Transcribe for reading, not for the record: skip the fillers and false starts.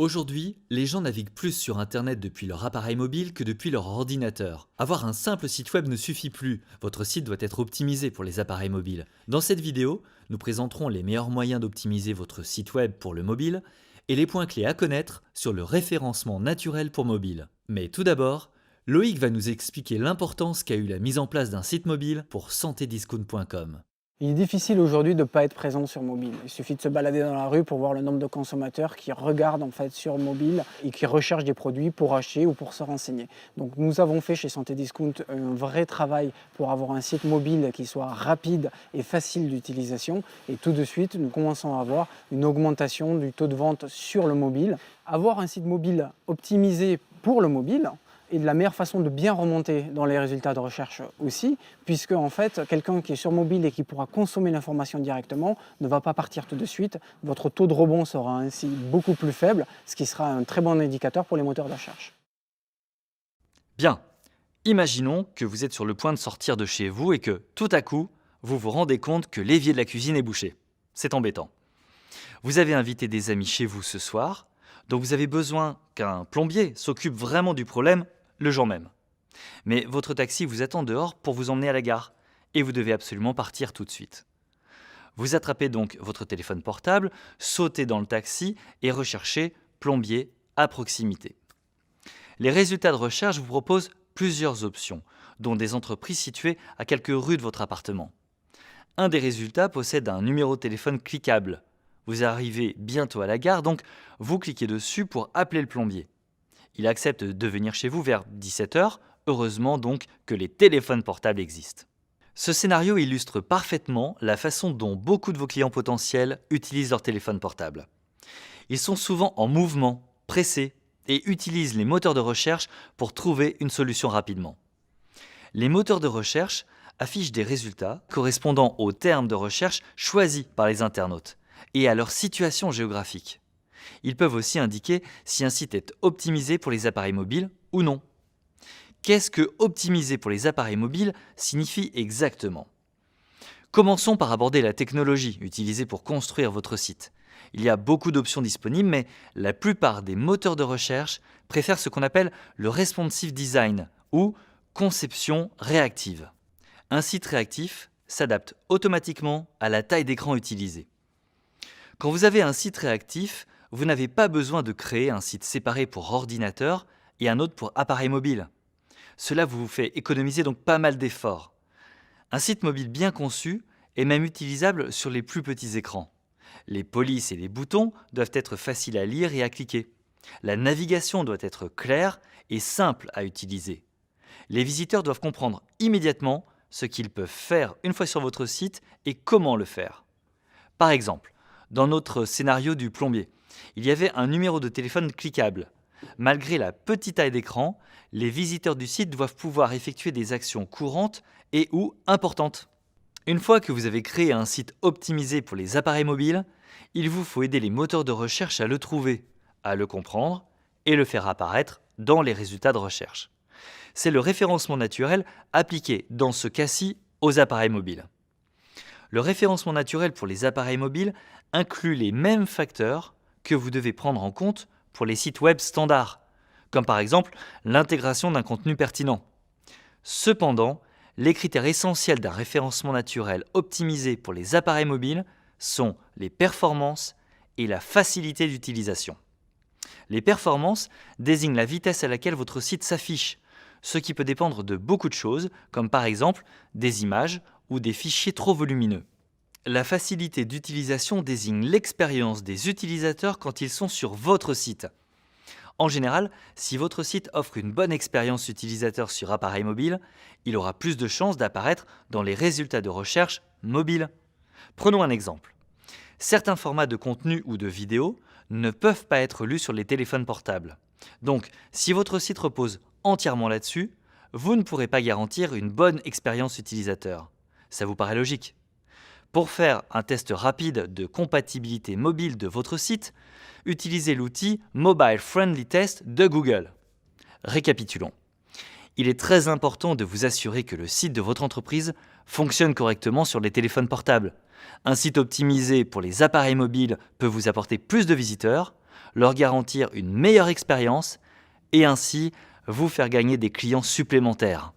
Aujourd'hui, les gens naviguent plus sur Internet depuis leur appareil mobile que depuis leur ordinateur. Avoir un simple site web ne suffit plus, votre site doit être optimisé pour les appareils mobiles. Dans cette vidéo, nous présenterons les meilleurs moyens d'optimiser votre site web pour le mobile et les points clés à connaître sur le référencement naturel pour mobile. Mais tout d'abord, Loïc va nous expliquer l'importance qu'a eu la mise en place d'un site mobile pour santediscount.com. Il est difficile aujourd'hui de ne pas être présent sur mobile. Il suffit de se balader dans la rue pour voir le nombre de consommateurs qui regardent en fait sur mobile et qui recherchent des produits pour acheter ou pour se renseigner. Donc nous avons fait chez Santé Discount un vrai travail pour avoir un site mobile qui soit rapide et facile d'utilisation. Et tout de suite, nous commençons à avoir une augmentation du taux de vente sur le mobile. Avoir un site mobile optimisé pour le mobile, et de la meilleure façon de bien remonter dans les résultats de recherche aussi, puisque en fait, quelqu'un qui est sur mobile et qui pourra consommer l'information directement ne va pas partir tout de suite. Votre taux de rebond sera ainsi beaucoup plus faible, ce qui sera un très bon indicateur pour les moteurs de recherche. Bien, imaginons que vous êtes sur le point de sortir de chez vous et que, tout à coup, vous vous rendez compte que l'évier de la cuisine est bouché. C'est embêtant. Vous avez invité des amis chez vous ce soir, donc vous avez besoin qu'un plombier s'occupe vraiment du problème le jour même. Mais votre taxi vous attend dehors pour vous emmener à la gare, et vous devez absolument partir tout de suite. Vous attrapez donc votre téléphone portable, sautez dans le taxi et recherchez plombier à proximité. Les résultats de recherche vous proposent plusieurs options, dont des entreprises situées à quelques rues de votre appartement. Un des résultats possède un numéro de téléphone cliquable. Vous arrivez bientôt à la gare, donc vous cliquez dessus pour appeler le plombier. Il accepte de venir chez vous vers 17h, heureusement donc que les téléphones portables existent. Ce scénario illustre parfaitement la façon dont beaucoup de vos clients potentiels utilisent leur téléphone portable. Ils sont souvent en mouvement, pressés, et utilisent les moteurs de recherche pour trouver une solution rapidement. Les moteurs de recherche affichent des résultats correspondant aux termes de recherche choisis par les internautes et à leur situation géographique. Ils peuvent aussi indiquer si un site est optimisé pour les appareils mobiles ou non. Qu'est-ce que optimiser pour les appareils mobiles signifie exactement ? Commençons par aborder la technologie utilisée pour construire votre site. Il y a beaucoup d'options disponibles, mais la plupart des moteurs de recherche préfèrent ce qu'on appelle le responsive design ou conception réactive. Un site réactif s'adapte automatiquement à la taille d'écran utilisée. Quand vous avez un site réactif, vous n'avez pas besoin de créer un site séparé pour ordinateur et un autre pour appareil mobile. Cela vous fait économiser donc pas mal d'efforts. Un site mobile bien conçu est même utilisable sur les plus petits écrans. Les polices et les boutons doivent être faciles à lire et à cliquer. La navigation doit être claire et simple à utiliser. Les visiteurs doivent comprendre immédiatement ce qu'ils peuvent faire une fois sur votre site et comment le faire. Par exemple, dans notre scénario du plombier, il y avait un numéro de téléphone cliquable. Malgré la petite taille d'écran, les visiteurs du site doivent pouvoir effectuer des actions courantes et ou importantes. Une fois que vous avez créé un site optimisé pour les appareils mobiles, il vous faut aider les moteurs de recherche à le trouver, à le comprendre et le faire apparaître dans les résultats de recherche. C'est le référencement naturel appliqué dans ce cas-ci aux appareils mobiles. Le référencement naturel pour les appareils mobiles inclut les mêmes facteurs que vous devez prendre en compte pour les sites web standards, comme par exemple l'intégration d'un contenu pertinent. Cependant, les critères essentiels d'un référencement naturel optimisé pour les appareils mobiles sont les performances et la facilité d'utilisation. Les performances désignent la vitesse à laquelle votre site s'affiche, ce qui peut dépendre de beaucoup de choses, comme par exemple des images ou des fichiers trop volumineux. La facilité d'utilisation désigne l'expérience des utilisateurs quand ils sont sur votre site. En général, si votre site offre une bonne expérience utilisateur sur appareil mobile, il aura plus de chances d'apparaître dans les résultats de recherche mobile. Prenons un exemple. Certains formats de contenu ou de vidéos ne peuvent pas être lus sur les téléphones portables. Donc, si votre site repose entièrement là-dessus, vous ne pourrez pas garantir une bonne expérience utilisateur. Ça vous paraît logique ? Pour faire un test rapide de compatibilité mobile de votre site, utilisez l'outil Mobile Friendly Test de Google. Récapitulons. Il est très important de vous assurer que le site de votre entreprise fonctionne correctement sur les téléphones portables. Un site optimisé pour les appareils mobiles peut vous apporter plus de visiteurs, leur garantir une meilleure expérience et ainsi vous faire gagner des clients supplémentaires.